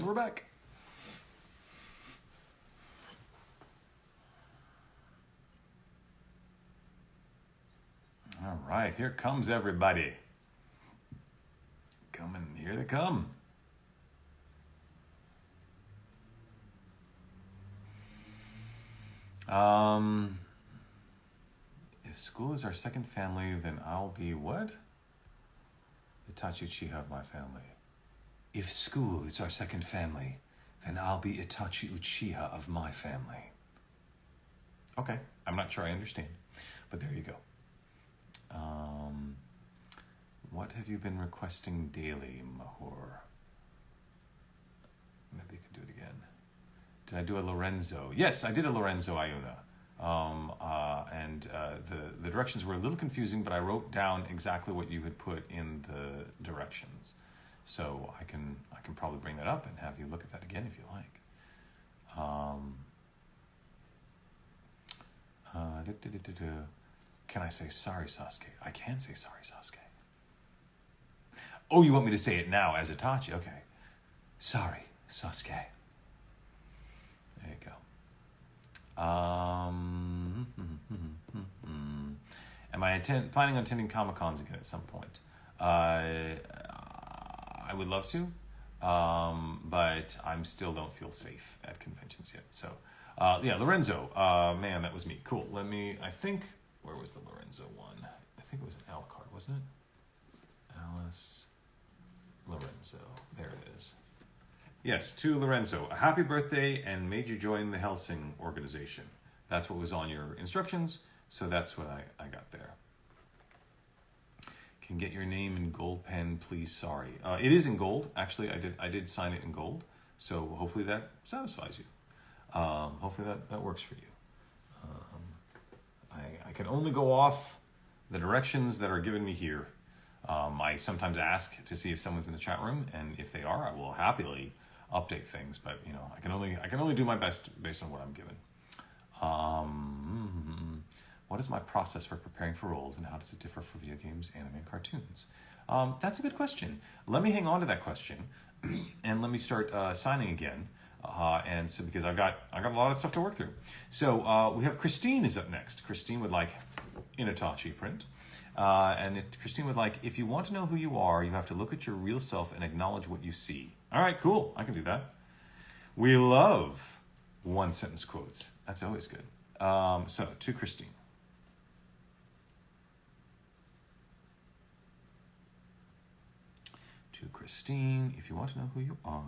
we're back. All right, here comes everybody. Coming, here they come. If school is our second family, then I'll be what? Itachi Uchiha of my family. If school is our second family, then I'll be Itachi Uchiha of my family. Okay, I'm not sure I understand, but there you go. What have you been requesting daily, Mahor? Maybe you can do it again. Did I do a Lorenzo? Yes, I did a Lorenzo Iuna. The directions were a little confusing, but I wrote down exactly what you had put in the directions. So I can probably bring that up and have you look at that again if you like. Can I say sorry, Sasuke? I can say sorry, Sasuke. Oh, you want me to say it now as Itachi? Okay. Sorry, Sasuke. There you go. Am I planning on attending Comic-Cons again at some point? I would love to, but I still don't feel safe at conventions yet. So, yeah, Lorenzo. Man, that was me. Cool. Where was the Lorenzo one? I think it was an Al card, wasn't it? Alice Lorenzo. There it is. Yes, to Lorenzo. A happy birthday and made you join the Helsing organization. That's what was on your instructions, so that's what I got there. Can get your name in gold pen, please. Sorry. It is in gold. Actually, I did sign it in gold, so hopefully that satisfies you. Hopefully that works for you. I can only go off the directions that are given me here. I sometimes ask to see if someone's in the chat room, and if they are, I will happily update things. But I can only do my best based on what I'm given. What is my process for preparing for roles, and how does it differ for video games, anime, and cartoons? That's a good question. Let me hang on to that question, and let me start signing again. And so because I've got a lot of stuff to work through. So we have Christine is up next. Christine would like in Itachi print. Christine would like, if you want to know who you are, you have to look at your real self and acknowledge what you see. All right, cool. I can do that. We love one-sentence quotes. That's always good. So, to Christine. To Christine, if you want to know who you are,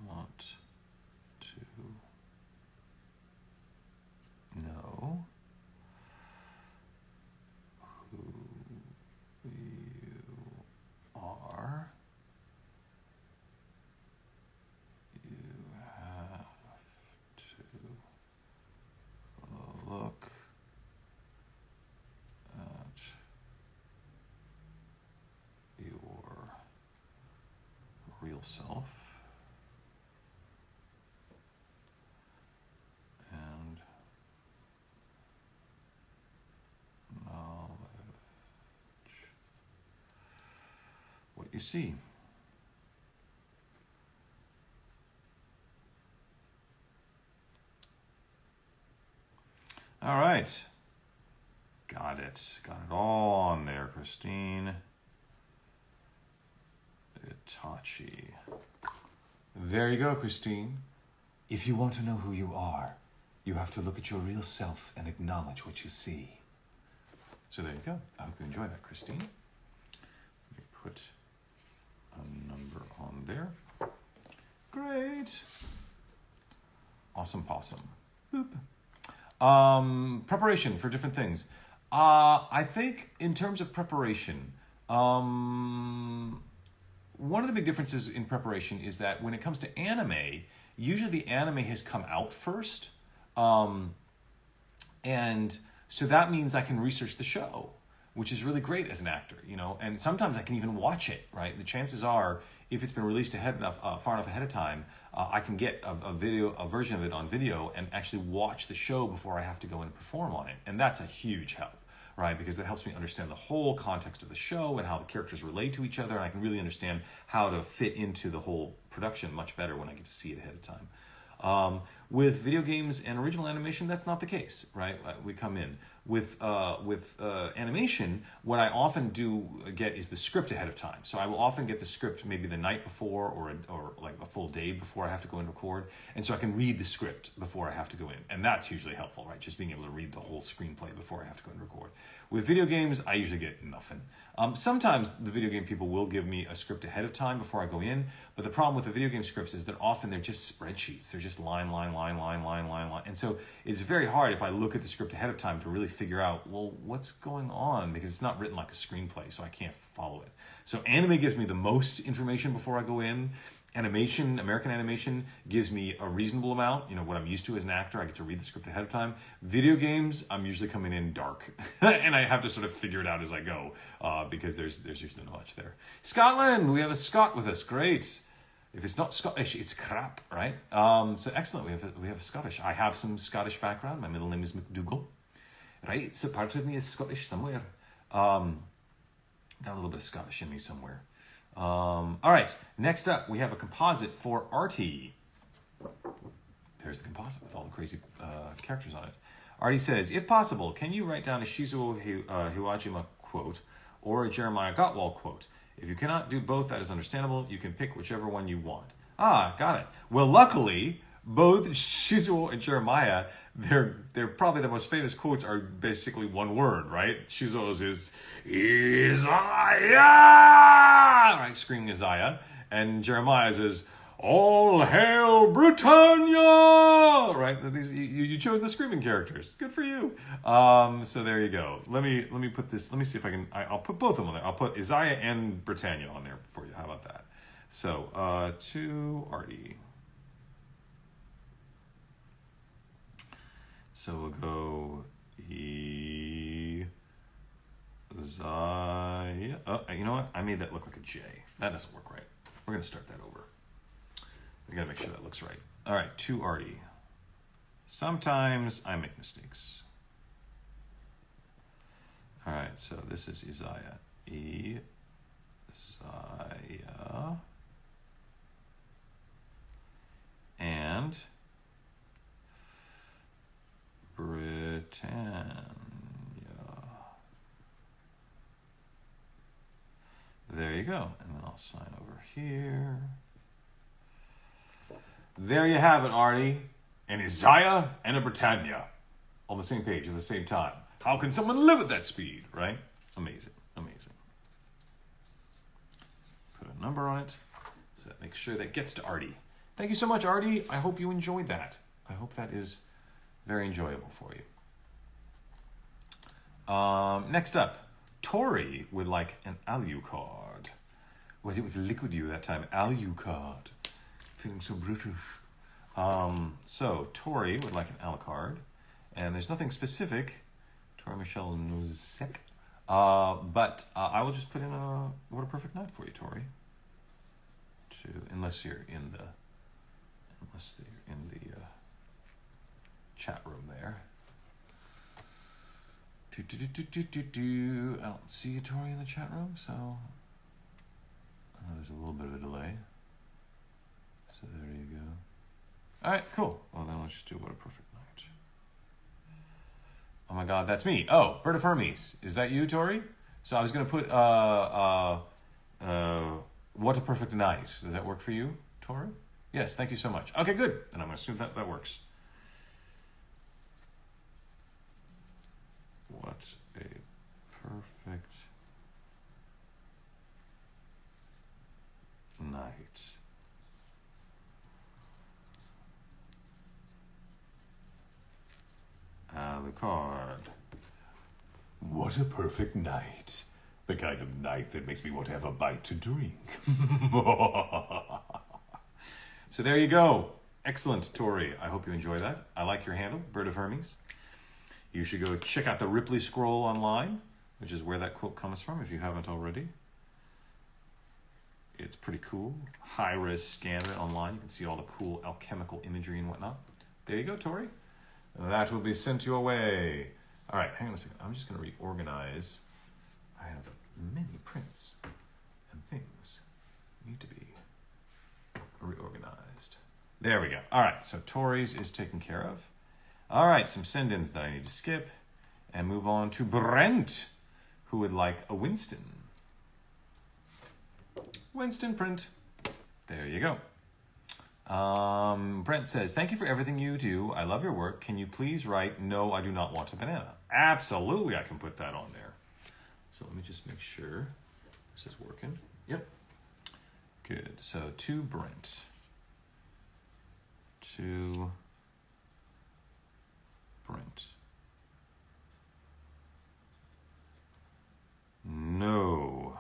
want to know who you are, you have to look at your real self and knowledge what you see. All right. Got it. Got it all on there, Christine. Itachi. There you go, Christine. If you want to know who you are, you have to look at your real self and acknowledge what you see. So there you go. I hope you enjoy that, Christine. Let me put a number on there. Great. Awesome possum. Boop. Preparation for different things. I think in terms of preparation, one of the big differences in preparation is that when it comes to anime, usually the anime has come out first. And so that means I can research the show, which is really great as an actor, and sometimes I can even watch it, right? The chances are, if it's been released far enough ahead of time, I can get a version of it on video and actually watch the show before I have to go and perform on it. And that's a huge help, right? Because that helps me understand the whole context of the show and how the characters relate to each other. And I can really understand how to fit into the whole production much better when I get to see it ahead of time. With video games and original animation, that's not the case, right? We come in with animation. What I often do get is the script ahead of time. So I will often get the script maybe the night before or like a full day before I have to go and record, and so I can read the script before I have to go in, and that's hugely helpful, right? Just being able to read the whole screenplay before I have to go and record. With video games, I usually get nothing. Sometimes the video game people will give me a script ahead of time before I go in, but the problem with the video game scripts is that often they're just spreadsheets. They're just line. And so it's very hard if I look at the script ahead of time to really figure out, well, what's going on? Because it's not written like a screenplay, so I can't follow it. So anime gives me the most information before I go in. Animation, American animation, gives me a reasonable amount. You know, what I'm used to as an actor, I get to read the script ahead of time. Video games, I'm usually coming in dark. And I have to sort of figure it out as I go, because there's usually not much there. Scotland, we have a Scot with us, great. If it's not Scottish, it's crap, right? So excellent, we have a Scottish. I have some Scottish background. My middle name is McDougall. Right, so part of me is Scottish somewhere. Got a little bit of Scottish in me somewhere. All right, next up, we have a composite for Artie. There's the composite with all the crazy characters on it. Artie says, if possible, can you write down a Shizuo Hiwajima quote or a Jeremiah Gottwald quote? If you cannot do both, that is understandable. You can pick whichever one you want. Ah, got it. Well, luckily, both Shizuo and Jeremiah, they're probably the most famous quotes are basically one word, right? Shizuo's is Isaiah, right, screaming Isaiah, and Jeremiah's is All Hail Britannia, right? These you chose the screaming characters. Good for you. So there you go. Let me put this. Let me see if I can. I'll put both of them on there. I'll put Isaiah and Britannia on there for you. How about that? So to Artie. So we'll go Isaiah. Oh, you know what? I made that look like a J. That doesn't work right. We're going to start that over. We got to make sure that looks right. All right, to Artie. Sometimes I make mistakes. All right, so this is Isaiah. Isaiah. And Britannia. There you go. And then I'll sign over here. There you have it, Artie. An Isaiah and a Britannia on the same page at the same time. How can someone live at that speed, right? Amazing, amazing. Put a number on it so that makes sure that gets to Artie. Thank you so much, Artie. I hope you enjoyed that. I hope that is very enjoyable for you. Next up, Tori would like an Alucard. Well, it was Liquid You that time. Alucard. Feeling so British. So Tori would like an Alucard, and there's nothing specific. Tori Michelle Nozek. But I will just put in a What a Perfect Night for you, Tori. Unless you're in the chat room there. I don't see you, Tori, in the chat room, so there's a little bit of a delay. So there you go. All right, cool. Well, then let's just do What a Perfect Night. Oh my God, that's me. Oh, Bird of Hermes. Is that you, Tori? So I was going to put What a Perfect Night. Does that work for you, Tori? Yes, thank you so much. Okay, good. And I'm going to assume that works. What a perfect night. Alucard. What a perfect night. The kind of night that makes me want to have a bite to drink. So there you go. Excellent, Tori. I hope you enjoy that. I like your handle, Bird of Hermes. You should go check out the Ripley Scroll online, which is where that quote comes from, if you haven't already. It's pretty cool. High-res scan of it online. You can see all the cool alchemical imagery and whatnot. There you go, Tori. That will be sent your way. All right, hang on a second. I'm just going to reorganize. I have many prints and things need to be reorganized. There we go. All right, so Tori's is taken care of. All right, some send-ins that I need to skip and move on to Brent, who would like a Winston. Winston print. There you go. Brent says, thank you for everything you do. I love your work. Can you please write, no, I do not want a banana? Absolutely, I can put that on there. So let me just make sure this is working. Yep. Good. So to Brent. To Brent. No,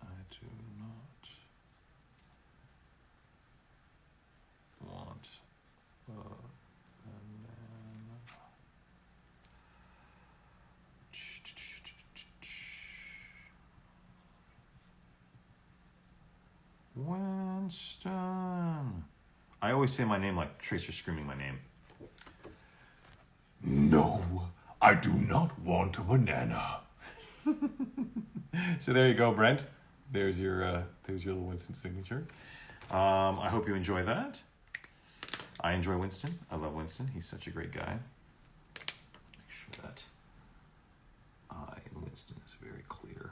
I do not want a banana. Winston. I always say my name like Tracer screaming my name. No, I do not want a banana. So there you go, Brent. There's your little Winston signature. I hope you enjoy that. I enjoy Winston. I love Winston. He's such a great guy. Make sure that I in Winston is very clear.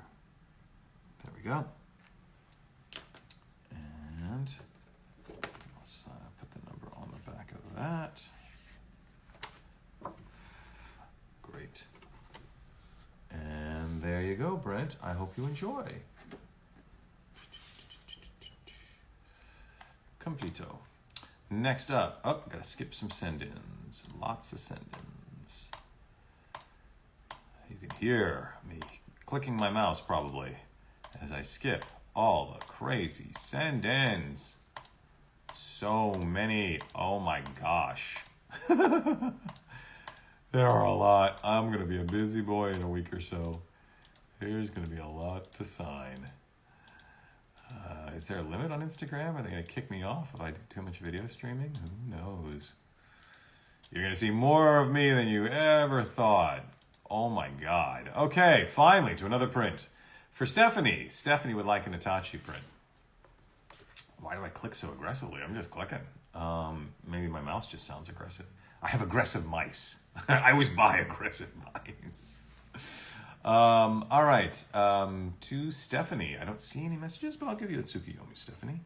There we go. And let's put the number on the back of that. Great. And there you go, Brent. I hope you enjoy. Completo. Next up, gotta skip some send-ins. Lots of send-ins. You can hear me clicking my mouse probably as I skip all the crazy send-ins. So many. Oh my gosh. There are a lot. I'm going to be a busy boy in a week or so. There's going to be a lot to sign. Is there a limit on Instagram? Are they going to kick me off if I do too much video streaming? Who knows? You're going to see more of me than you ever thought. Oh my God. Okay, finally to another print. For Stephanie. Stephanie would like an Itachi print. Why do I click so aggressively? I'm just clicking. Maybe my mouse just sounds aggressive. I have aggressive mice. I always buy aggressive mice. All right. To Stephanie. I don't see any messages, but I'll give you a Tsukiyomi, Stephanie.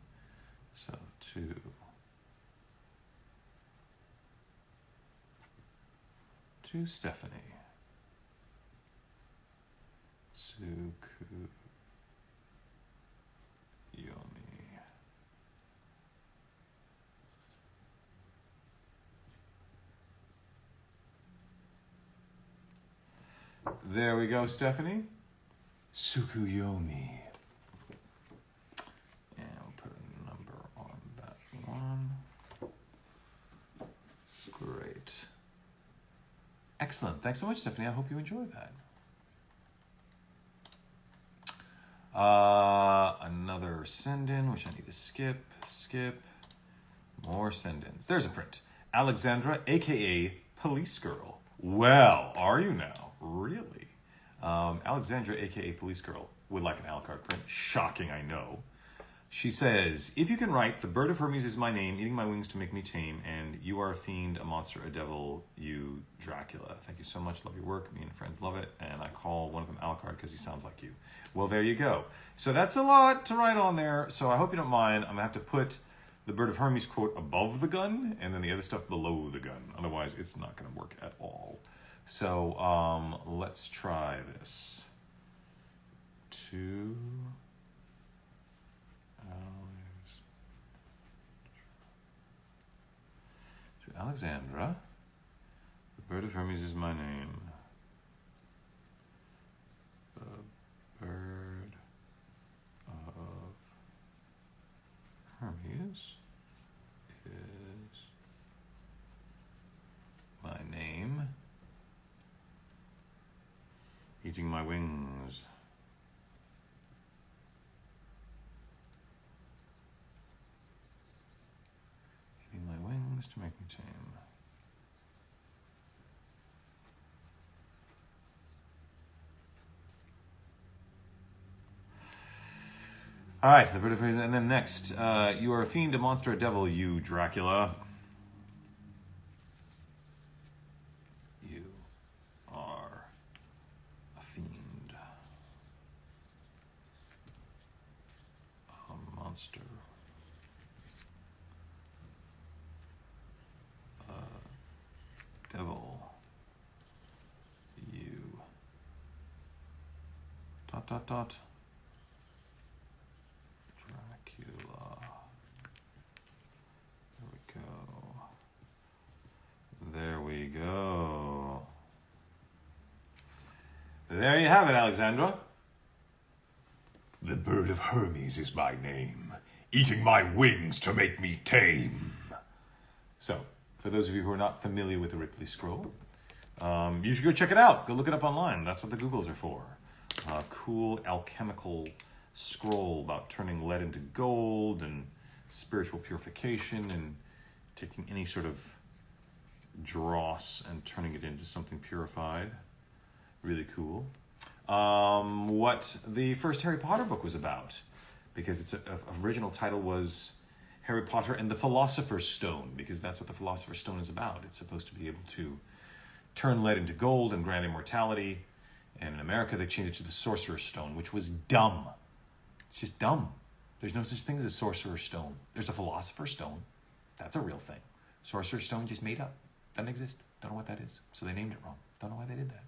So to Stephanie. Tsukuyomi. There we go, Stephanie. Tsukuyomi. And we'll put a number on that one. Great. Excellent. Thanks so much, Stephanie. I hope you enjoyed that. Another send-in, which I need to skip. More send-ins. There's a print. Alexandra, a.k.a. Police Girl. Well, are you now? Really? Alexandra, a.k.a. Police Girl, would like an a la carte print. Shocking, I know. She says, if you can write, the bird of Hermes is my name, eating my wings to make me tame, and you are a fiend, a monster, a devil, you Dracula. Thank you so much. Love your work. Me and friends love it. And I call one of them a la carte because he sounds like you. Well, there you go. So that's a lot to write on there. So I hope you don't mind. I'm going to have to put the bird of Hermes quote above the gun and then the other stuff below the gun. Otherwise, it's not going to work at all. So let's try this. To Alexandra, the bird of Hermes is my name. The bird of Hermes is my name. Eating my wings All right, and then next, you are a fiend, a monster, a devil, you Dracula. You are a fiend, a monster, a devil, you. ... Dracula. There we go. There you have it, Alexandra. The bird of Hermes is my name, eating my wings to make me tame. So, for those of you who are not familiar with the Ripley Scroll, you should go check it out. Go look it up online. That's what the Googles are for. Cool alchemical scroll about turning lead into gold and spiritual purification and taking any sort of dross and turning it into something purified. Really cool. What the first Harry Potter book was about, because its original title was Harry Potter and the Philosopher's Stone, because that's what the Philosopher's Stone is about. It's supposed to be able to turn lead into gold and grant immortality. And in America, they changed it to the Sorcerer's Stone, which was dumb. It's just dumb. There's no such thing as a Sorcerer's Stone. There's a Philosopher's Stone. That's a real thing. Sorcerer's Stone just made up. Doesn't exist. Don't know what that is. So they named it wrong. Don't know why they did that.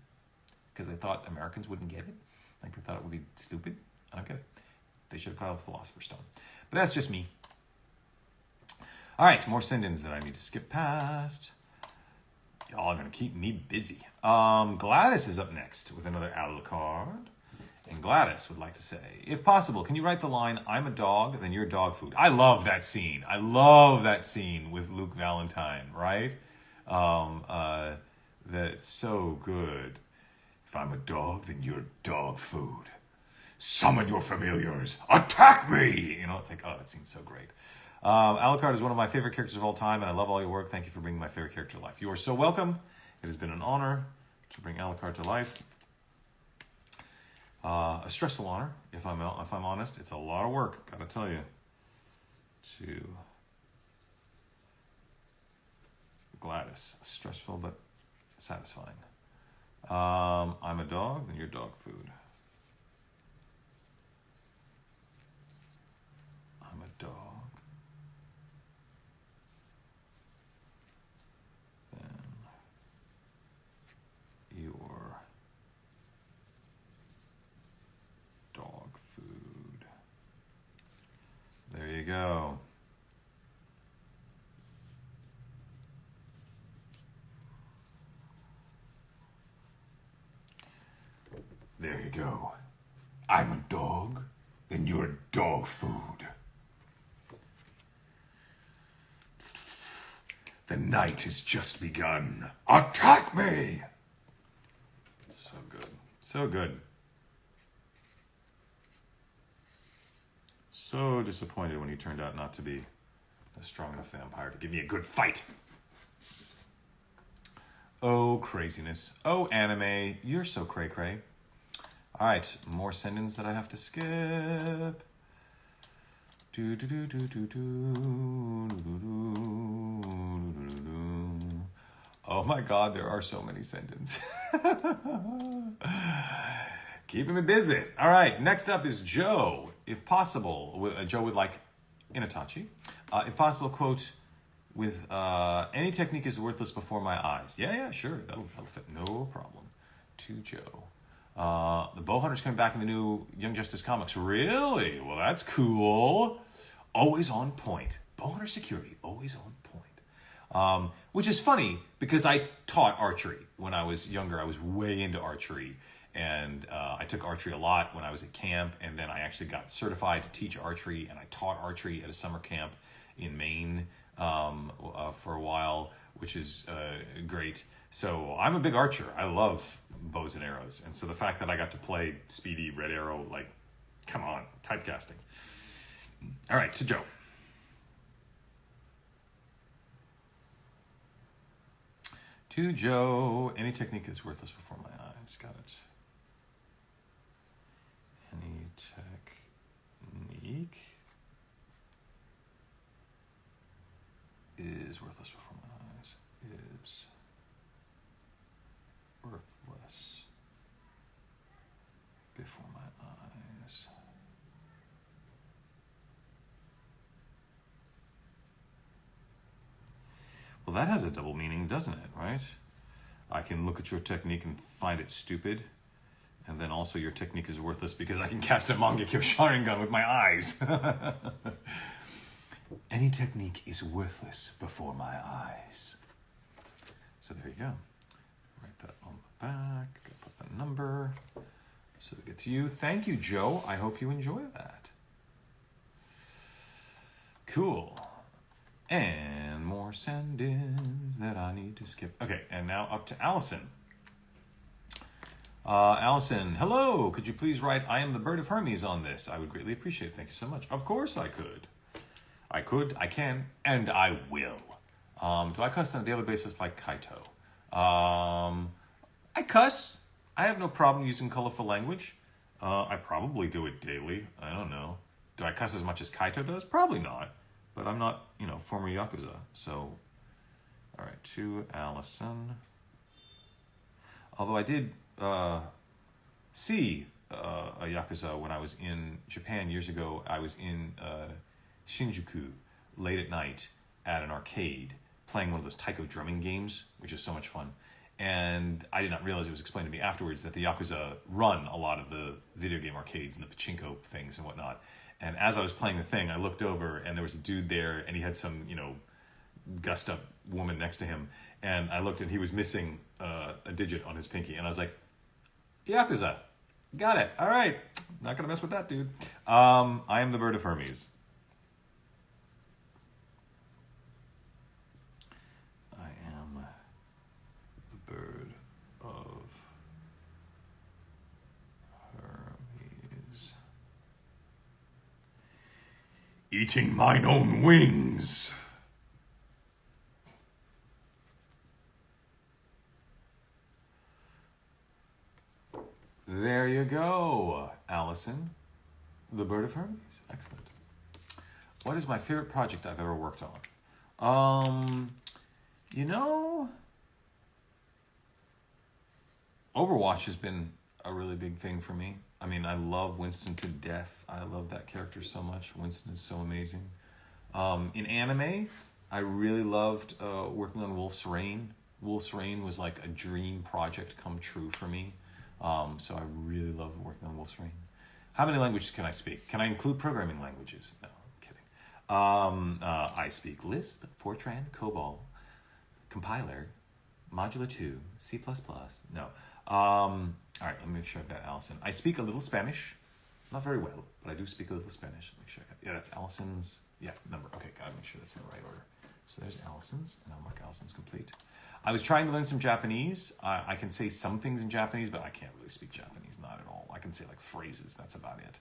Because they thought Americans wouldn't get it. Like they thought it would be stupid. I don't get it. They should have called it the Philosopher's Stone. But that's just me. All right, some more send-ins that I need to skip past. Y'all are going to keep me busy. Gladys is up next with another Alucard. And Gladys would like to say, if possible, can you write the line, I'm a dog, then you're dog food. I love that scene. I love that scene with Luke Valentine, right? That's so good. If I'm a dog, then you're dog food. Summon your familiars. Attack me! You know, it's like, oh, that scene's so great. Alucard is one of my favorite characters of all time, and I love all your work. Thank you for bringing my favorite character to life. You are so welcome. It has been an honor to bring Alucard to life. A stressful honor, if I'm honest. It's a lot of work, gotta tell you. To Gladys, stressful but satisfying. I'm a dog, then you're dog food. I'm a dog. Your dog food. There you go. There you go. I'm a dog, then you're dog food. The night has just begun. Attack me! So good. So good. So disappointed when he turned out not to be a strong enough vampire to give me a good fight. Oh, craziness. Oh, anime. You're so cray-cray. All right, more send-ins that I have to skip. Oh my God, there are so many send-ins. Keeping me busy. All right, next up is Joe. If possible, Joe would like Inatachi. If possible, quote, with any technique is worthless before my eyes. Yeah, sure. That'll fit. No problem. To Joe. The Bowhunter's coming back in the new Young Justice comics. Really? Well, that's cool. Always on point. Bowhunter security, always on point. Which is funny because I taught archery when I was younger. I was way into archery. And I took archery a lot when I was at camp. And then I actually got certified to teach archery. And I taught archery at a summer camp in Maine for a while, which is great. So I'm a big archer. I love bows and arrows. And so the fact that I got to play Speedy, Red Arrow, like, come on, typecasting. All right, to Joe. To Joe, any technique is worthless before my eyes. Got it. Any technique is worthless before my eyes. Is worthless before my eyes. Well, that has a double meaning, doesn't it, right? I can look at your technique and find it stupid, and then also your technique is worthless because I can cast a Mangekyo Sharingan with my eyes. Any technique is worthless before my eyes. So there you go. Write that on the back. Put the number. So we get to you. Thank you, Joe. I hope you enjoy that. Cool. And more send-ins that I need to skip. Okay, and now up to Allison. Allison, hello. Could you please write "I am the bird of Hermes" on this? I would greatly appreciate it. Thank you so much. Of course I could. I can, and I will. Do I cuss on a daily basis like Kaito? I cuss. I have no problem using colorful language. I probably do it daily. I don't know. Do I cuss as much as Kaito does? Probably not. But I'm not, former Yakuza. So, all right, to Allison. Although I did see a Yakuza when I was in Japan years ago. I was in Shinjuku late at night at an arcade playing one of those taiko drumming games, which is so much fun. And I did not realize, it was explained to me afterwards, that the Yakuza run a lot of the video game arcades and the pachinko things and whatnot. And as I was playing the thing, I looked over and there was a dude there and he had some, gussed up woman next to him. And I looked and he was missing a digit on his pinky. And I was like, Yakuza, got it. All right. Not going to mess with that dude. I am the bird of Hermes. I am the bird of Hermes. Eating mine own wings. There you go, Allison. The bird of Hermes. Excellent. What is my favorite project I've ever worked on? Overwatch has been a really big thing for me. I mean, I love Winston to death. I love that character so much. Winston is so amazing. In anime, I really loved working on Wolf's Rain. Wolf's Rain was like a dream project come true for me. So I really love working on Wolf's Rain. How many languages can I speak? Can I include programming languages? No, I'm kidding. I speak Lisp, Fortran, COBOL, Compiler, Modula 2, C++. No. All right, let me make sure I've got Allison. I speak a little Spanish. Not very well, but I do speak a little Spanish. Make sure I got, that's Allison's, number. Okay, gotta make sure that's in the right order. So there's Allison's, and I'll mark Allison's complete. I was trying to learn some Japanese. I can say some things in Japanese, but I can't really speak Japanese, not at all. I can say like phrases, that's about it.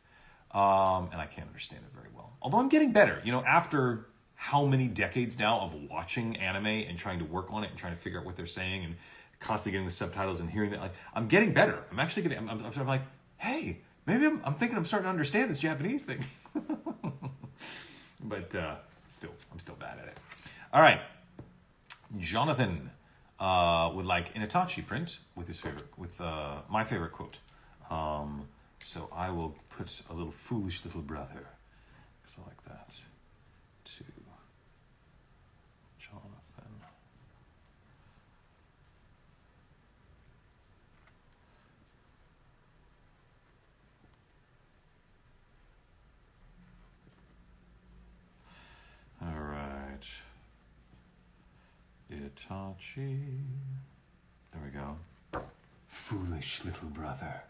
And I can't understand it very well. Although I'm getting better, after how many decades now of watching anime and trying to work on it and trying to figure out what they're saying and constantly getting the subtitles and hearing that, like, I'm getting better. I'm actually getting, I'm like, hey, maybe I'm thinking I'm starting to understand this Japanese thing. But I'm still bad at it. All right. Jonathan would like an Itachi print with my favorite quote. So I will put a little foolish little brother, because I like that, to Jonathan. All right. Itachi. There we go. Foolish little brother,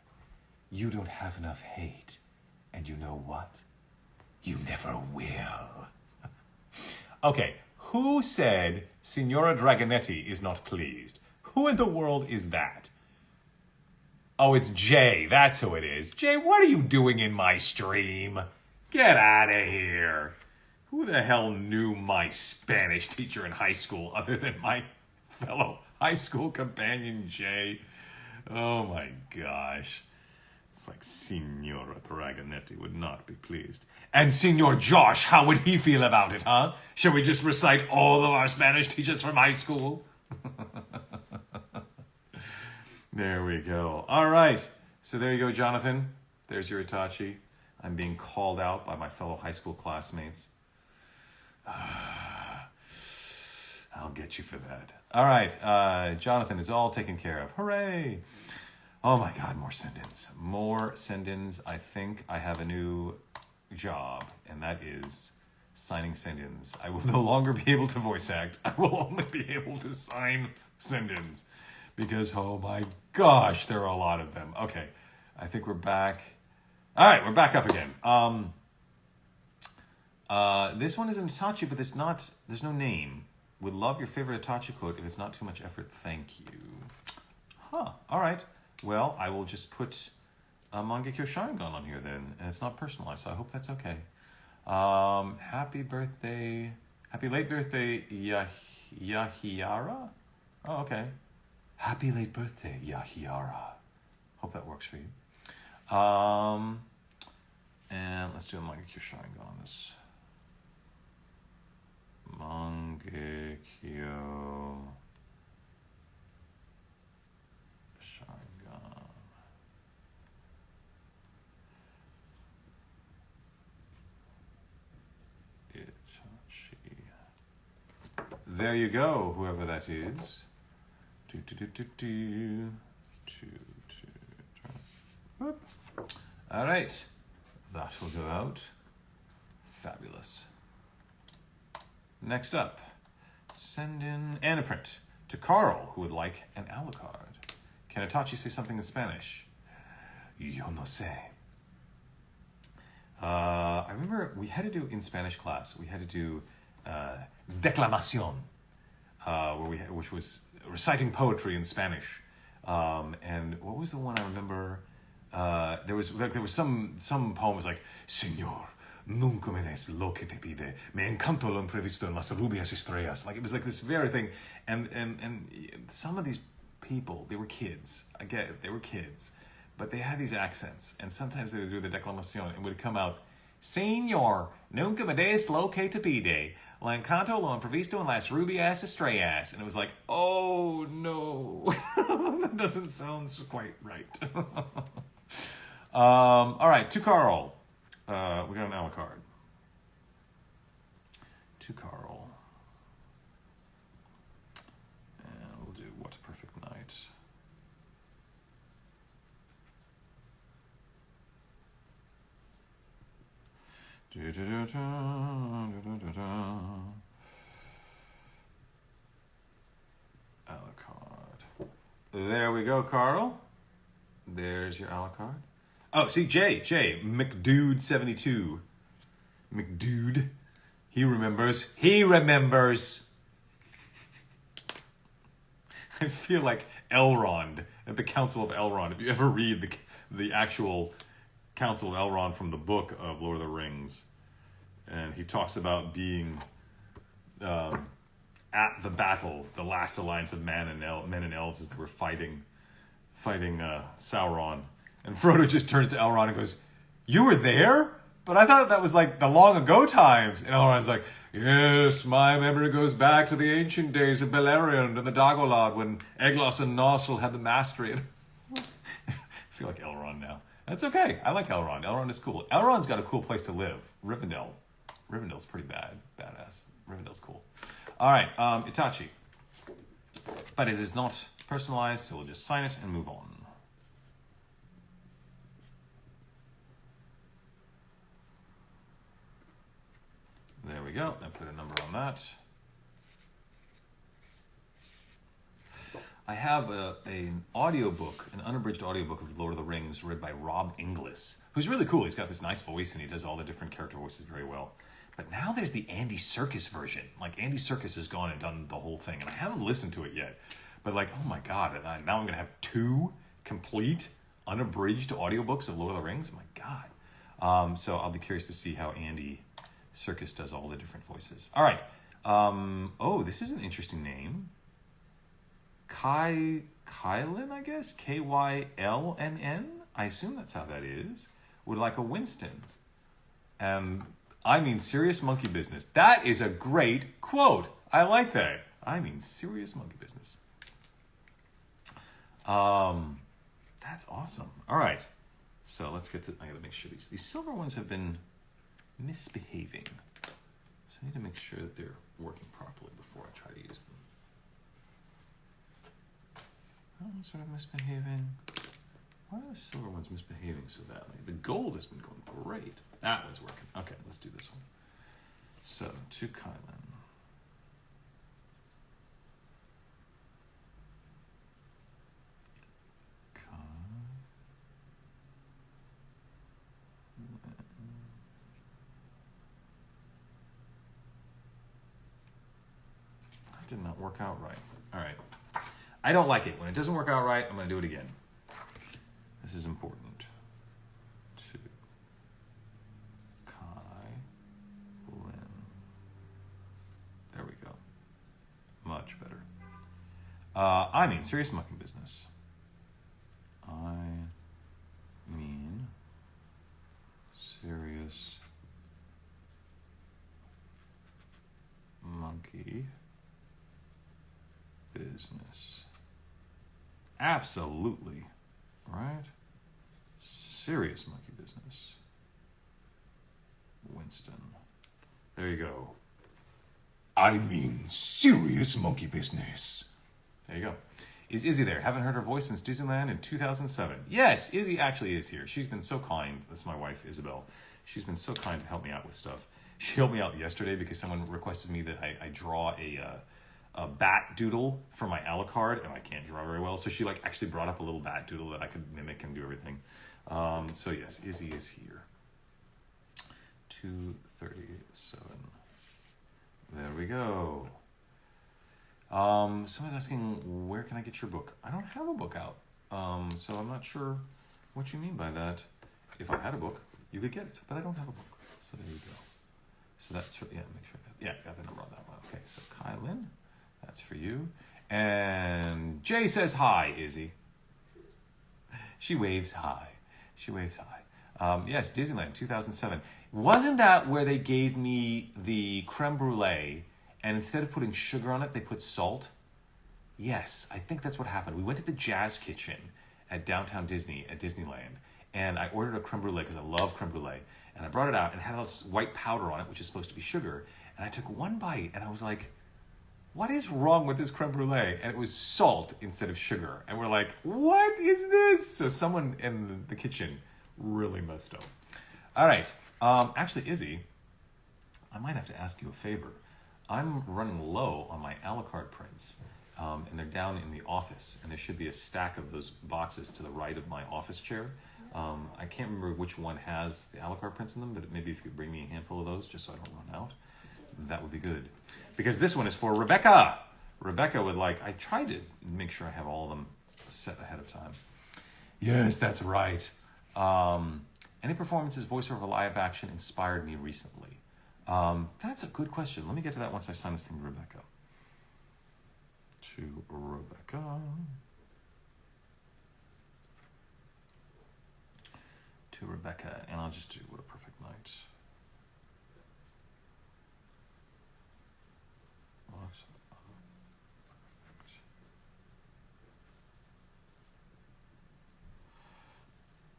you don't have enough hate. And you know what? You never will. Okay, who said Signora Dragonetti is not pleased? Who in the world is that? Oh, it's Jay. That's who it is. Jay, what are you doing in my stream? Get out of here. Who the hell knew my Spanish teacher in high school other than my fellow High school companion Jay. Oh my gosh. It's like Signora Dragonetti would not be pleased. And Signor Josh, how would he feel about it, huh? Shall we just recite all of our Spanish teachers from high school? There we go. All right. So there you go, Jonathan. There's your Itachi. I'm being called out by my fellow high school classmates. I'll get you for that. All right. Jonathan is all taken care of. Hooray. Oh my God, more send-ins. More send-ins. I think I have a new job, and that is signing send-ins. I will no longer be able to voice act. I will only be able to sign send-ins. Because, oh my gosh, there are a lot of them. Okay, I think we're back. All right, we're back up again. This one is an Itachi, but there's no name. Would love your favorite Itachi quote. If it's not too much effort, thank you. Huh, all right. Well, I will just put Mangekyo Sharingan on here then, and it's not personalized, so I hope that's okay. Happy late birthday, Yahiara? Oh, okay. Happy late birthday, Yahiara. Hope that works for you. And let's do a Mangekyo Sharingan on this. Mangekyo Sharingan. Itachi. There you go, whoever that is. All right, that will go out. Fabulous. Next up, send in and a print to Carl, who would like an Alucard. Can Itachi say something in Spanish? Yo no sé. I remember we had to do in Spanish class. We had to do declamación, which was reciting poetry in Spanish. And what was the one I remember? There was some poem was like, Señor, nunca me des lo que te pide. Me encanto lo imprevisto en las rubias estrellas. Like it was like this very thing. And some of these people, they were kids. I get it, they were kids. But they had these accents. And sometimes they would do the declamación and it would come out, Señor, nunca me des lo que te pide. La encanto lo imprevisto en las rubias estrellas. And it was like, oh no. That doesn't sound quite right. All right, to Carl. We got an Alucard. To Carl. And we'll do What a Perfect Night. Alucard. There we go, Carl. There's your Alucard. Oh, see, Jay, McDude72. McDude. He remembers. I feel like Elrond at the Council of Elrond. If you ever read the actual Council of Elrond from the book of Lord of the Rings, and he talks about being at the battle, the last alliance of men and elves as they were fighting Sauron. And Frodo just turns to Elrond and goes, you were there? But I thought that was like the long ago times. And Elrond's like, yes, my memory goes back to the ancient days of Beleriand and the Dagolad when Eglos and Nossel had the mastery. I feel like Elrond now. That's okay. I like Elrond. Elrond is cool. Elrond's got a cool place to live. Rivendell. Rivendell's pretty badass. Rivendell's cool. All right, Itachi. But it is not personalized, so we'll just sign it and move on. There we go. I put a number on that. I have an audiobook, an unabridged audiobook of Lord of the Rings read by Rob Inglis, who's really cool. He's got this nice voice and he does all the different character voices very well. But now there's the Andy Serkis version. Like Andy Serkis has gone and done the whole thing and I haven't listened to it yet. But like, oh my God, now I'm going to have 2 complete unabridged audiobooks of Lord of the Rings. My God. So I'll be curious to see how Andy Serkis does all the different voices. All right. Oh, this is an interesting name. Kylln, I guess? Kylnn? I assume that's how that is. Would like a Winston. I mean serious monkey business. That is a great quote. I like that. I mean serious monkey business. That's awesome. All right. So let's get I gotta make sure these silver ones have been misbehaving. So I need to make sure that they're working properly before I try to use them. Oh, sort of misbehaving. Why are the silver ones misbehaving so badly? The gold has been going great. That one's working. Okay, let's do this one. So, to Kylln. That did not work out right. All right. I don't like it. When it doesn't work out right, I'm going to do it again. This is important. To Kylln. There we go. Much better. I mean serious monkey business. I mean serious monkey business. Absolutely. Right? Serious monkey business. Winston. There you go. I mean serious monkey business. There you go. Is Izzy there? Haven't heard her voice since Disneyland in 2007. Yes, Izzy actually is here. She's been so kind. That's my wife, Isabel. She's been so kind to help me out with stuff. She helped me out yesterday because someone requested me that I draw a bat doodle for my Alucard, and I can't draw very well. So she actually brought up a little bat doodle that I could mimic and do everything. So yes, Izzy is here. 2:37. There we go. Someone's asking, where can I get your book? I don't have a book out. So I'm not sure what you mean by that. If I had a book, you could get it, but I don't have a book. So there you go. So that's for, make sure. Got the number on that one. Okay, so Kylln, that's for you. And Jay says hi, Izzy. She waves hi. Yes, Disneyland, 2007. Wasn't that where they gave me the creme brulee, and instead of putting sugar on it, they put salt? Yes, I think that's what happened. We went to the Jazz Kitchen at Downtown Disney, at Disneyland, and I ordered a creme brulee because I love creme brulee. And I brought it out and it had all this white powder on it, which is supposed to be sugar. And I took one bite and I was like, what is wrong with this creme brulee? And it was salt instead of sugar. And we're like, what is this? So someone in the kitchen really messed up. All right. Actually, Izzy, I might have to ask you a favor. I'm running low on my Alucard prints. And they're down in the office. And there should be a stack of those boxes to the right of my office chair. I can't remember which one has the Alucard prints in them, but maybe if you could bring me a handful of those just so I don't run out, that would be good. Because this one is for Rebecca. Rebecca would I tried to make sure I have all of them set ahead of time. Yes, that's right. Any performances, voiceover, live action inspired me recently? That's a good question. Let me get to that once I sign this thing to Rebecca. To Rebecca, and I'll just do What a Perfect Night.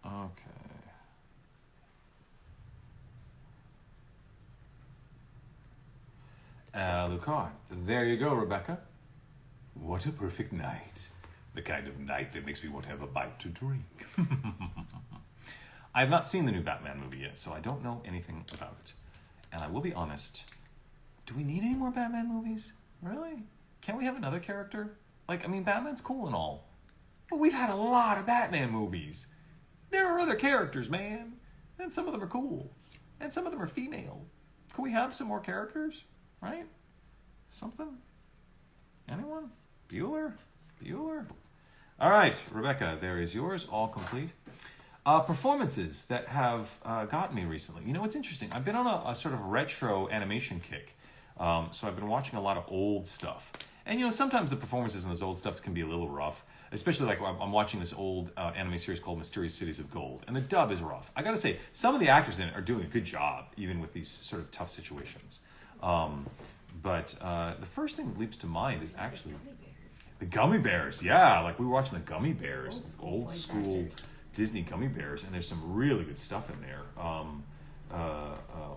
Okay. Alucard. There you go, Rebecca. What a perfect night. The kind of night that makes me want to have a bite to drink. I have not seen the new Batman movie yet, so I don't know anything about it. And I will be honest, do we need any more Batman movies? Really? Can't we have another character? Batman's cool and all. But we've had a lot of Batman movies. There are other characters, man. And some of them are cool. And some of them are female. Can we have some more characters? Right? Something? Anyone? Bueller? All right, Rebecca, there is yours, all complete. Performances that have gotten me recently. You know, it's interesting. I've been on a sort of retro animation kick. So I've been watching a lot of old stuff. And, sometimes the performances in those old stuff can be a little rough, especially like I'm watching this old anime series called Mysterious Cities of Gold, and the dub is rough. I gotta say, some of the actors in it are doing a good job, even with these sort of tough situations. But the first thing that leaps to mind is actually the Gummy Bears. Yeah, like we were watching the Gummy Bears, old school Disney Gummy Bears, and there's some really good stuff in there.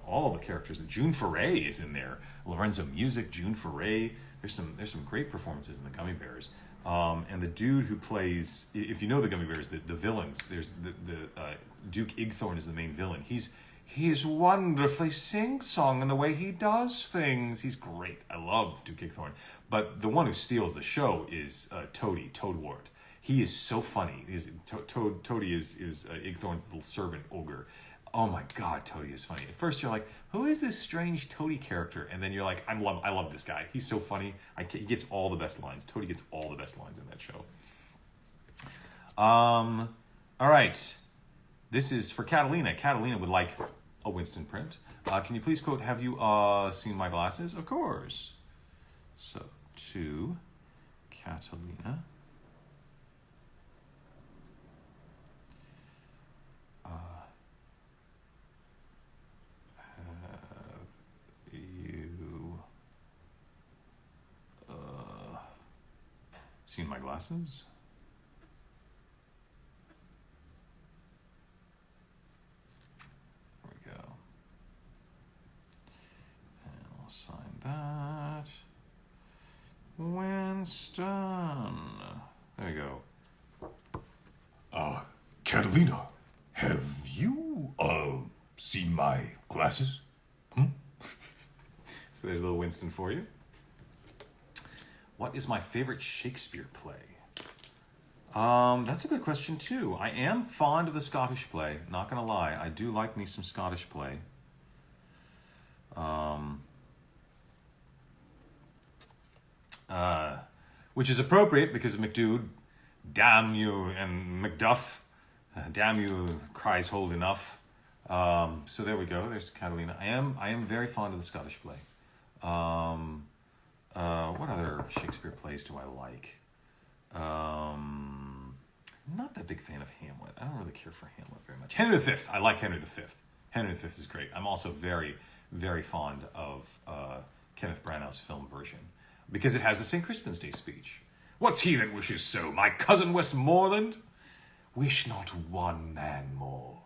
All the characters. June Foray is in there. Lorenzo Music, June Foray. There's some great performances in the Gummy Bears. And the dude who plays, if you know the Gummy Bears, the villains. There's the Duke Igthorn is the main villain. He's wonderfully sing-song in the way he does things. He's great. I love Duke Igthorn. But the one who steals the show is Toadwort. He is so funny. Toady is Igthorn's little servant ogre. Oh my God, Toady is funny. At first you're like, who is this strange Toady character? And then you're like, I love this guy. He's so funny. He gets all the best lines. Toady gets all the best lines in that show. All right. This is for Catalina. Catalina would like a Winston print. Can you please quote, have you seen my glasses? Of course. So, to Catalina. Seen my glasses? There we go. And I'll sign that. Winston. There you go. Catalina, have you, seen my glasses? So there's a little Winston for you. What is my favorite Shakespeare play? That's a good question too. I am fond of the Scottish play, not gonna lie. I do like me some Scottish play. Which is appropriate because of McDude, damn you, and Macduff, damn you, cries hold enough. So there we go. There's Catalina. I am very fond of the Scottish play. What other Shakespeare plays do I like? Not that big fan of Hamlet. I don't really care for Hamlet very much. Henry V. I like Henry V. Henry V is great. I'm also very, very fond of Kenneth Branagh's film version because it has the St. Crispin's Day speech. What's he that wishes so? My cousin Westmoreland? Wish not one man more.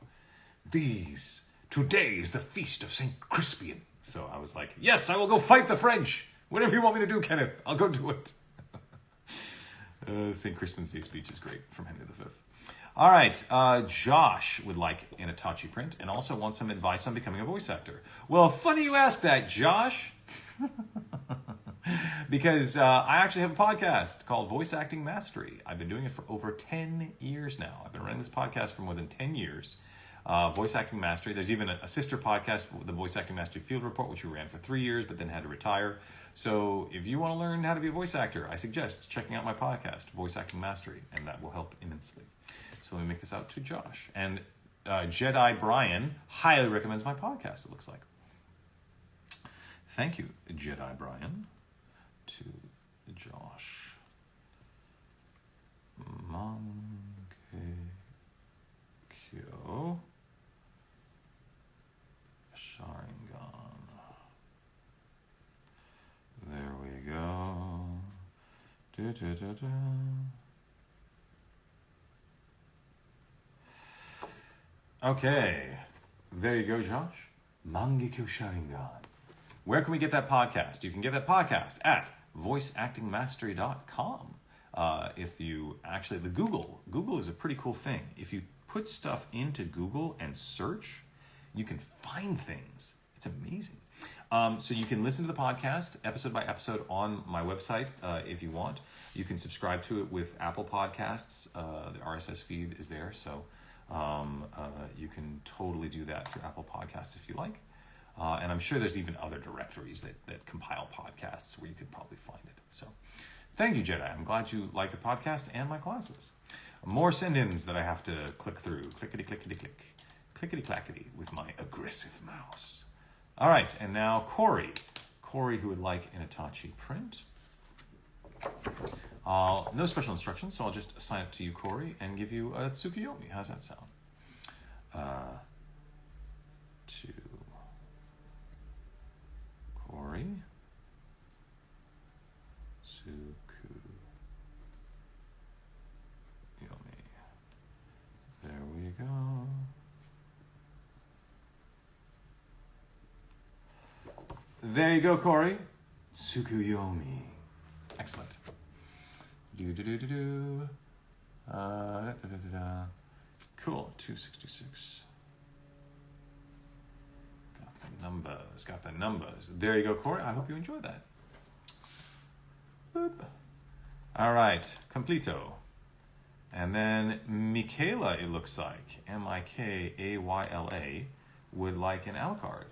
Today is the feast of St. Crispin. So I was like, yes, I will go fight the French. Whatever you want me to do, Kenneth, I'll go do it. St. Crispin's Day speech is great from Henry V. All right, Josh would like an Itachi print and also wants some advice on becoming a voice actor. Well, funny you ask that, Josh. Because I actually have a podcast called Voice Acting Mastery. I've been doing it for over 10 years now. I've been running this podcast for more than 10 years. Voice Acting Mastery. There's even a sister podcast, the Voice Acting Mastery Field Report, which we ran for 3 years, but then had to retire. So if you want to learn how to be a voice actor, I suggest checking out my podcast, Voice Acting Mastery, and that will help immensely. So let me make this out to Josh. And Jedi Brian highly recommends my podcast, it looks like. Thank you, Jedi Brian, to Josh. Mankekyo Sharingan. There we go. Okay. There you go, Josh. Mangekyo Sharingan. Where can we get that podcast? You can get that podcast at voiceactingmastery.com. If you actually, Google is a pretty cool thing. If you put stuff into Google and search, you can find things. It's amazing. So you can listen to the podcast episode by episode on my website if you want. You can subscribe to it with Apple Podcasts. The RSS feed is there, so you can totally do that through Apple Podcasts if you like. And I'm sure there's even other directories that compile podcasts where you could probably find it. So thank you, Jedi. I'm glad you like the podcast and my classes. More send-ins that I have to click through. Clickety-clickety-click. Clickety-clackety with my aggressive mouse. All right, and now Corey. Corey, who would like an Itachi print. No special instructions, so I'll just assign it to you, Corey, and give you a Tsukuyomi. How's that sound? To Corey. Tsukuyomi. There we go. There you go, Corey. Tsukuyomi. Excellent. Do. Cool. 266. Got the numbers. There you go, Corey. I hope you enjoyed that. Boop. All right. Completo. And then Michaela, it looks like, Mikayla, would like an Alucard,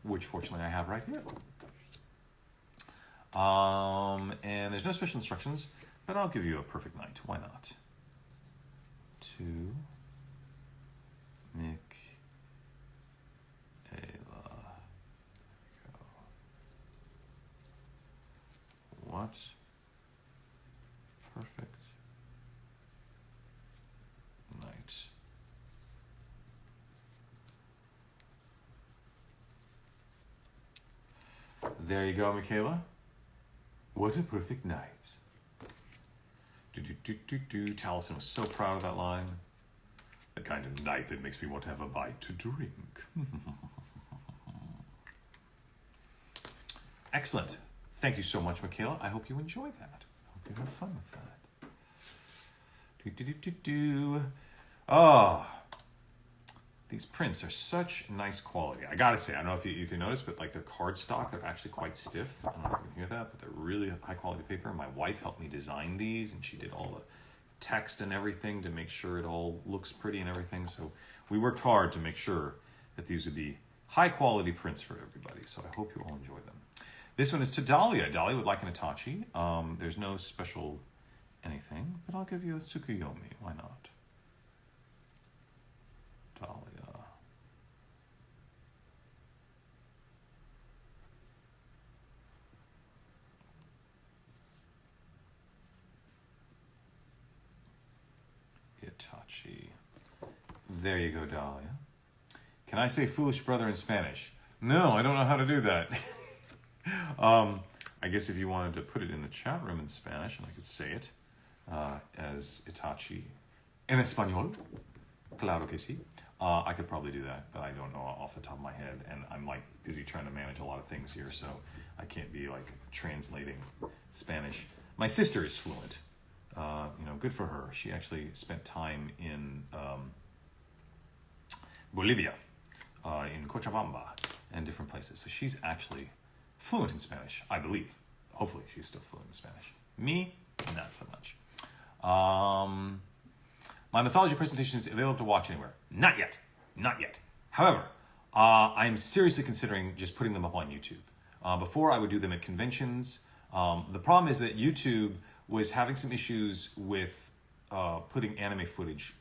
which fortunately I have right here. And there's no special instructions, but I'll give you a perfect night. Why not? To Michaela. There we go. What? Perfect night. There you go, Michaela. What a perfect night. Taliesin was so proud of that line. The kind of night that makes me want to have a bite to drink. Excellent. Thank you so much, Michaela. I hope you enjoyed that. I hope you had fun with that. Oh, these prints are such nice quality. I gotta say, I don't know if you can notice, but like the cardstock, they're actually quite stiff. I don't know if you can hear that, but they're really high quality paper. My wife helped me design these, and she did all the text and everything to make sure it all looks pretty and everything. So we worked hard to make sure that these would be high quality prints for everybody. So I hope you all enjoy them. This one is to Dahlia. Dahlia would like an Itachi. There's no special anything, but I'll give you a Tsukuyomi. Why not? Dahlia. Itachi. There you go, Dahlia. Can I say foolish brother in Spanish? No, I don't know how to do that. I guess if you wanted to put it in the chat room in Spanish, and I could say it as Itachi en español, claro que sí. I could probably do that, but I don't know off the top of my head, and I'm like busy trying to manage a lot of things here, so I can't be like translating Spanish. My sister is fluent. Good for her. She actually spent time in Bolivia, in Cochabamba, and different places. So she's actually fluent in Spanish, I believe. Hopefully she's still fluent in Spanish. Me, not so much. My mythology presentation is available to watch anywhere. Not yet. However, I'm seriously considering just putting them up on YouTube. Before I would do them at conventions. The problem is that YouTube was having some issues with putting anime footage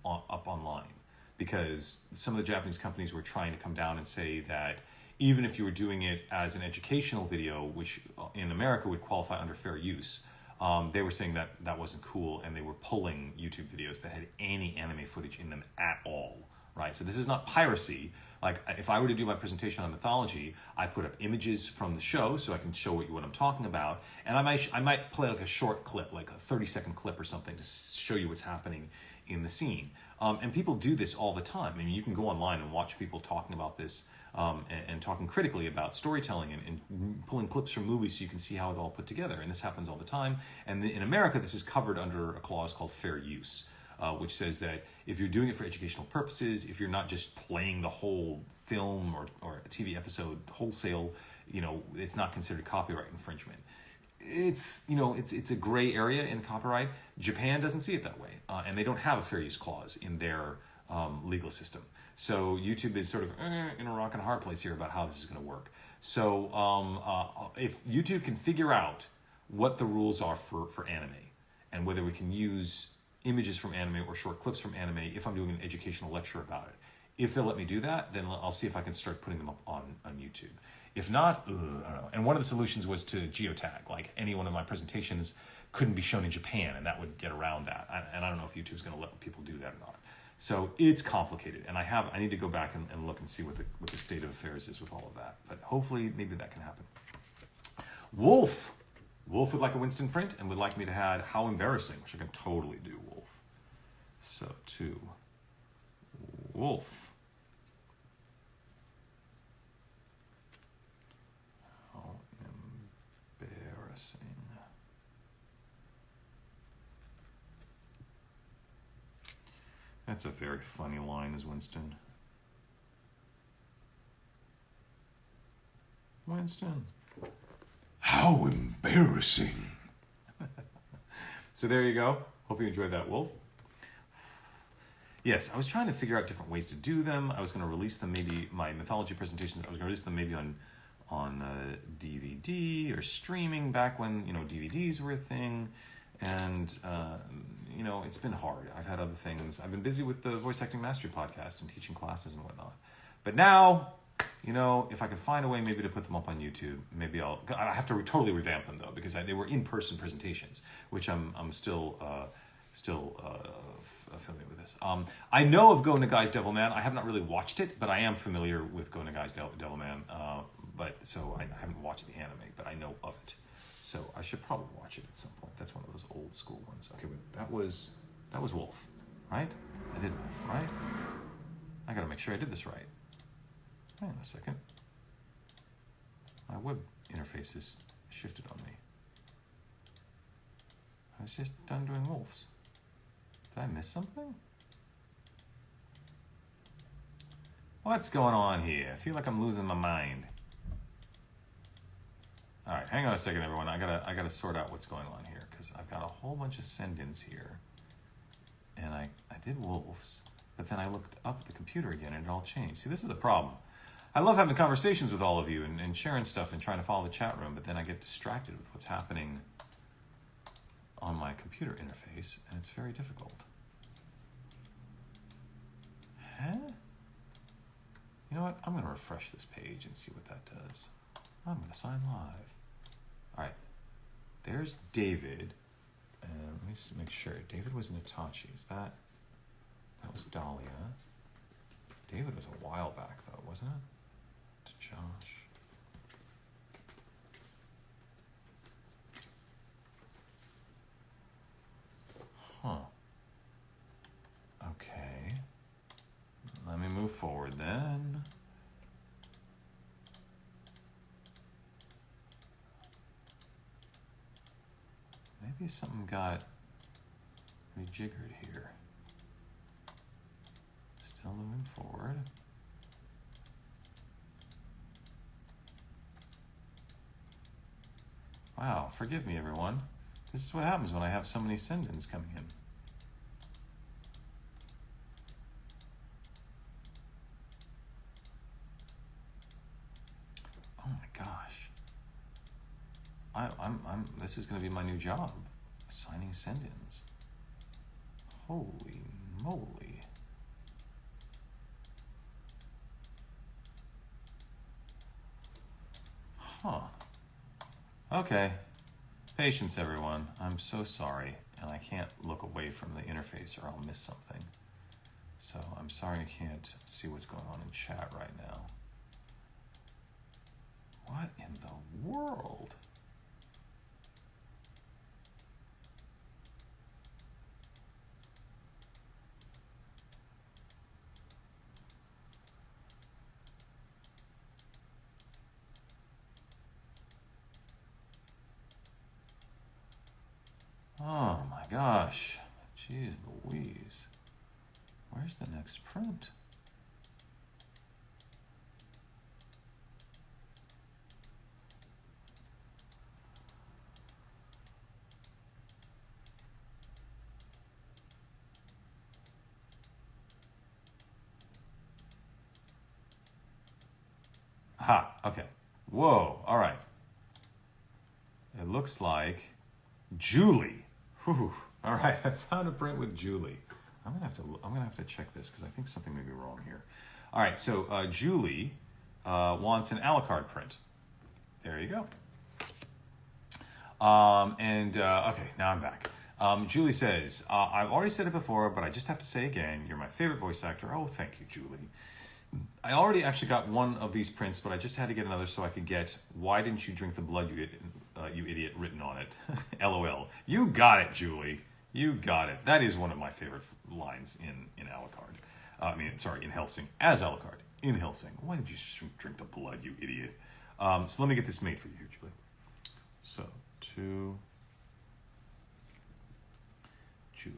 up online, because some of the Japanese companies were trying to come down and say that even if you were doing it as an educational video, which in America would qualify under fair use, they were saying that that wasn't cool, and they were pulling YouTube videos that had any anime footage in them at all, right? So this is not piracy. Like, if I were to do my presentation on mythology, I put up images from the show so I can show you what I'm talking about, and I might play like a short clip, like a 30-second clip or something, to show you what's happening in the scene. And people do this all the time. I mean, you can go online and watch people talking about this and talking critically about storytelling and pulling clips from movies so you can see how it's all put together. And this happens all the time. And in America, this is covered under a clause called fair use, which says that if you're doing it for educational purposes, if you're not just playing the whole film or a TV episode wholesale, it's not considered copyright infringement. It's a gray area in copyright. Japan doesn't see it that way, and they don't have a fair use clause in their legal system. So YouTube is sort of in a rock and a hard place here about how this is going to work. So if YouTube can figure out what the rules are for anime, and whether we can use images from anime or short clips from anime if I'm doing an educational lecture about it, If they'll let me do that, then I'll see if I can start putting them up on YouTube. If not, I don't know. And one of the solutions was to geotag. Like any one of my presentations couldn't be shown in Japan, and that would get around that. And I don't know if YouTube's going to let people do that or not. So it's complicated, and I need to go back and look and see what the state of affairs is with all of that. But hopefully, maybe that can happen. Wolf would like a Winston print and would like me to add How Embarrassing, which I can totally do, Wolf. So to Wolf. How embarrassing. That's a very funny line, is Winston. Winston. How embarrassing. So there you go. Hope you enjoyed that, Wolf. Yes, I was trying to figure out different ways to do them. I was going to release them, maybe my mythology presentations. I was going to release them maybe on DVD or streaming back when DVDs were a thing, and it's been hard. I've had other things. I've been busy with the Voice Acting Mastery podcast and teaching classes and whatnot. But now, if I can find a way maybe to put them up on YouTube, maybe I have to totally revamp them though, because they were in-person presentations, which I'm still familiar with this. I know of Go Nagai's Devilman. I have not really watched it, but I am familiar with Go Nagai's Devilman. So I haven't watched the anime, but I know of it. So I should probably watch it at some point. That's one of those old school ones. Okay, but that was Wolf, right? I did Wolf, right? I gotta make sure I did this right. Hang on a second. My web interface is shifted on me. I was just done doing wolves. Did I miss something? What's going on here? I feel like I'm losing my mind. All right, hang on a second, everyone. I gotta sort out what's going on here, because I've got a whole bunch of send-ins here, and I did wolves, but then I looked up at the computer again, and it all changed. See, this is the problem. I love having conversations with all of you and sharing stuff and trying to follow the chat room, but then I get distracted with what's happening on my computer interface, and it's very difficult. Huh? You know what? I'm going to refresh this page and see what that does. I'm going to sign live. All right. There's David. Let me make sure. David was in Itachi. Is that was Dahlia. David was a while back, though, wasn't it? To Josh. Huh. Okay. Let me move forward then. Maybe something got rejiggered here. Still moving forward. Wow, forgive me, everyone. This is what happens when I have so many send-ins coming in. Oh my gosh. This is going to be my new job, assigning send-ins. Holy moly. Huh. Okay. Patience, everyone. I'm so sorry, and I can't look away from the interface or I'll miss something. So I'm sorry I can't see what's going on in chat right now. What in the world? Oh my gosh. Jeez Louise. Where's the next print? Ha, okay. Whoa, all right. It looks like Julie. Whew. All right, I found a print with Julie. I'm gonna have to check this because I think something may be wrong here. All right, so Julie wants an a la carte print. There you go. Okay, now I'm back. Julie says, I've already said it before, but I just have to say again, you're my favorite voice actor. Oh, thank you, Julie. I already actually got one of these prints, but I just had to get another so I could get "Why didn't you drink the blood, you idiot" written on it. LOL. You got it, Julie. You got it. That is one of my favorite lines in Alucard. In Hellsing. As Alucard. In Hellsing. Why did you drink the blood, you idiot? So let me get this made for you, Julie. So, to Julie.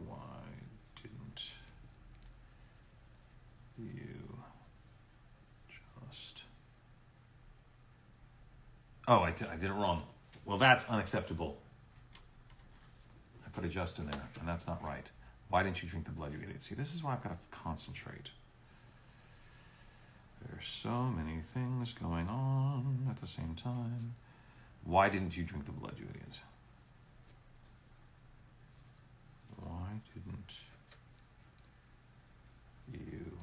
Why didn't you just... Oh, I did it wrong. Well, that's unacceptable. I put a just in there, and that's not right. Why didn't you drink the blood, you idiot? See, this is why I've got to concentrate. There's so many things going on at the same time. Why didn't you drink the blood, you idiot? Why didn't you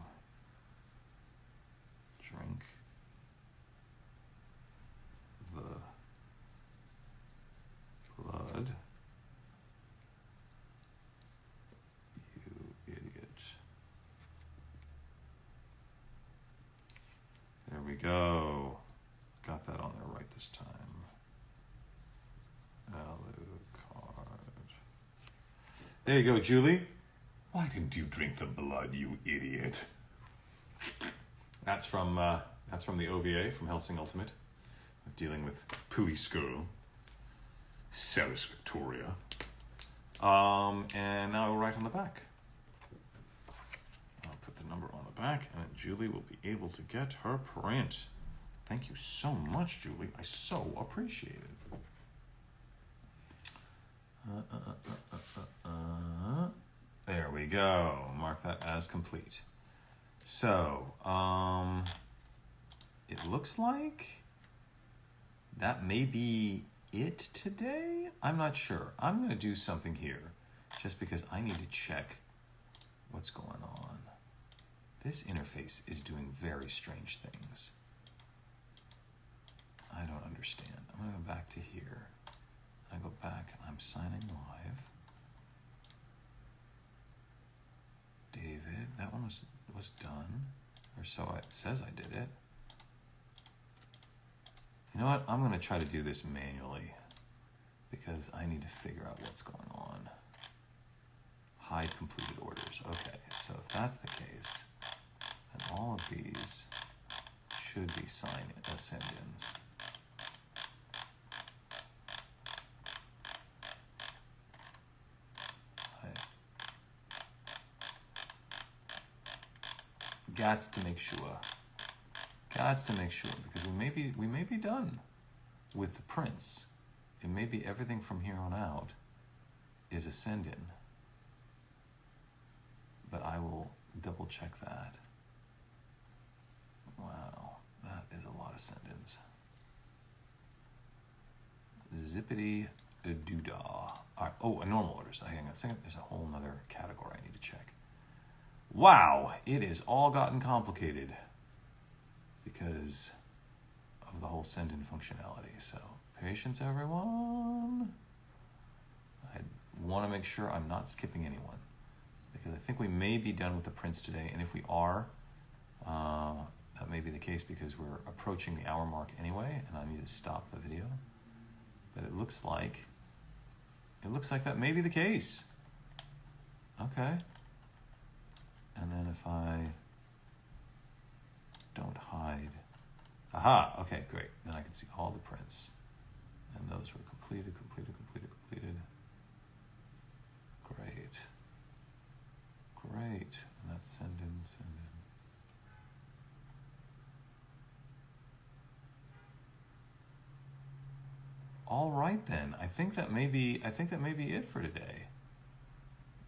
drink the blood, you idiot? There we go. Got that on there right this time. Alucard. There you go, Julie. Why didn't you drink the blood, you idiot? That's from the OVA from Hellsing Ultimate, dealing with Police Girl, Ceres Victoria. And now we'll write on the back. I'll put the number on the back, and then Julie will be able to get her print. Thank you so much, Julie. I so appreciate it. There we go. Mark that as complete. So, it looks like that may be it today. I'm not sure. I'm going to do something here just because I need to check what's going on. This interface is doing very strange things. I don't understand. I'm going to go back to here. I go back and I'm signing live. David, that one was done, or so it says I did it. You know what? I'm going to try to do this manually because I need to figure out what's going on. Hide completed orders. Okay, so if that's the case, then all of these should be send-ins. Gots to make sure. Gots to make sure, because we may be done with the prints. It may be everything from here on out is a send-in. But I will double check that. Wow, that is a lot of send-ins. Zippity doodah. All right. Oh, normal orders. Hang on a second. There's a whole other category I need to check. Wow, it has all gotten complicated because of the whole send-in functionality. So, patience, everyone. I want to make sure I'm not skipping anyone because I think we may be done with the prints today. And if we are, that may be the case because we're approaching the hour mark anyway, and I need to stop the video. But it looks like that may be the case. Okay. And then if I don't hide, aha, okay, great. Then I can see all the prints. And those were completed. Great. And that's send in. All right then. I think that may be it for today.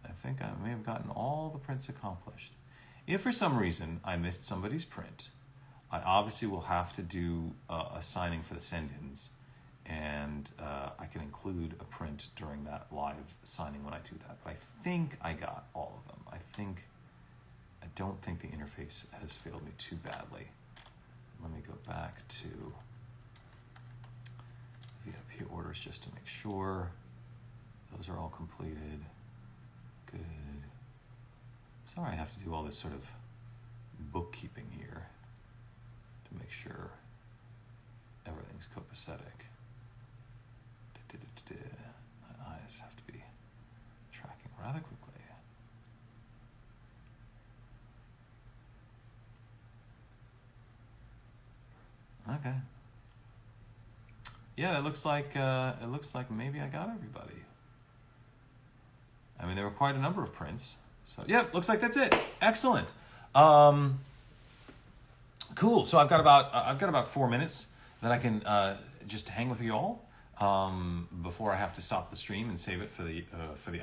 I think I may have gotten all the prints accomplished. If for some reason I missed somebody's print, I obviously will have to do a signing for the send-ins, and I can include include a print during that live signing when I do that. But I think I got all of them. I don't think the interface has failed me too badly. Let me go back to VIP orders just to make sure. Those are all completed. Good. Sorry I have to do all this sort of bookkeeping here to make sure everything's copacetic. My eyes have to be tracking rather quickly. Okay. Yeah, it looks like maybe I got everybody. I mean, there were quite a number of prints. So yeah, looks like that's it. Excellent. Cool. So I've got about 4 minutes that I can just hang with you all before I have to stop the stream and save it for the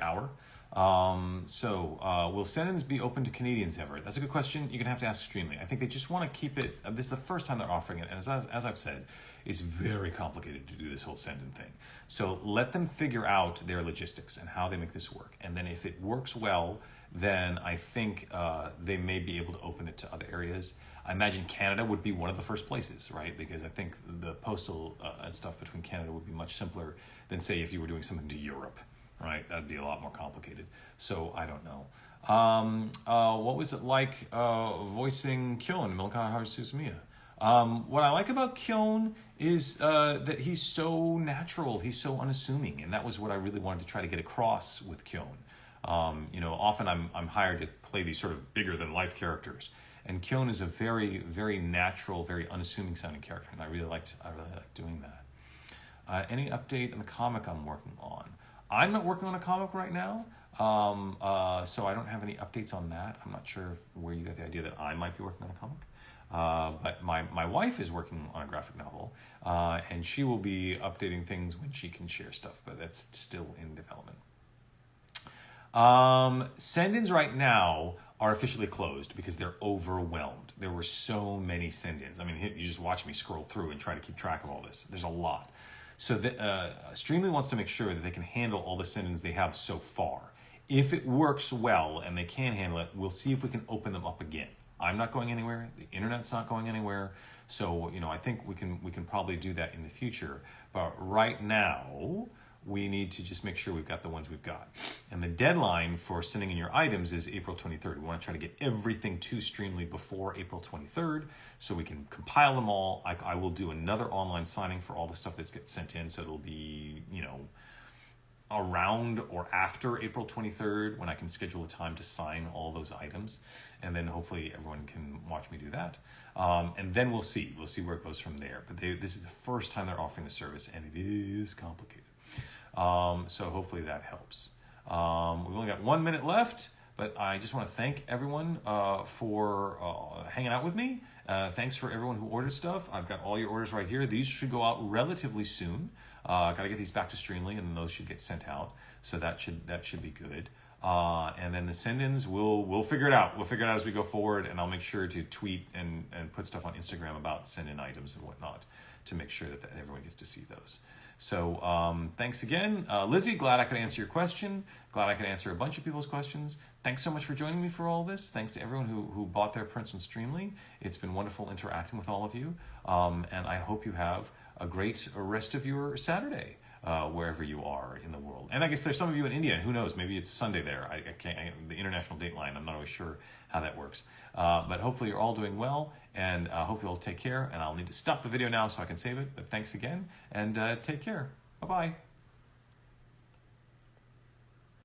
hour. Will send-ins be open to Canadians ever? That's a good question. You're gonna have to ask Streamily. I think they just want to keep it. This is the first time they're offering it, and as I've said, it's very complicated to do this whole send-in thing. So let them figure out their logistics and how they make this work, and then if it works well, then I think they may be able to open it to other areas. I imagine Canada would be one of the first places, right? Because I think the postal and stuff between Canada would be much simpler than, say, if you were doing something to Europe, right? That'd be a lot more complicated. So I don't know. What was it like voicing Kyon in Milikai Haru Suzumiya? What I like about Kyon is that he's so natural, he's so unassuming, and that was what I really wanted to try to get across with Kyon. Often I'm hired to play these sort of bigger than life characters, and Kyon is a very, very natural, very unassuming sounding character, and I really liked doing that. Any update on the comic I'm working on? I'm not working on a comic right now, so I don't have any updates on that. I'm not sure where you got the idea that I might be working on a comic. But my wife is working on a graphic novel, and she will be updating things when she can share stuff, but that's still in development. Send-ins right now are officially closed because they're overwhelmed. There were so many send-ins. I mean, you just watch me scroll through and try to keep track of all this. There's a lot. So Streamily wants to make sure that they can handle all the send-ins they have so far. If it works well and they can handle it, we'll see if we can open them up again. I'm not going anywhere. The internet's not going anywhere. So, I think we can probably do that in the future. But right now, we need to just make sure we've got the ones we've got. And the deadline for sending in your items is April 23rd. We want to try to get everything to Streamily before April 23rd so we can compile them all. I will do another online signing for all the stuff that gets sent in, so it'll be, around or after April 23rd when I can schedule a time to sign all those items. And then hopefully everyone can watch me do that. And then we'll see where it goes from there. But this is the first time they're offering the service, and it is complicated. So hopefully that helps. We've only got 1 minute left, but I just want to thank everyone for hanging out with me. Thanks for everyone who ordered stuff. I've got all your orders right here. These should go out relatively soon. Got to get these back to Streamily, and then those should get sent out. So that should be good. And then the send-ins, we'll figure it out. We'll figure it out as we go forward, and I'll make sure to tweet and put stuff on Instagram about send-in items and whatnot to make sure that everyone gets to see those. So thanks again. Lizzie, glad I could answer your question. Glad I could answer a bunch of people's questions. Thanks so much for joining me for all this. Thanks to everyone who bought their prints on Streamily. It's been wonderful interacting with all of you. And I hope you have a great rest of your Saturday, wherever you are in the world. And I guess there's some of you in India, and who knows, maybe it's Sunday there. I can't, the international date line, I'm not always sure how that works. But hopefully you're all doing well, and hope you'll take care. And I'll need to stop the video now so I can save it. But thanks again, and take care. Bye-bye.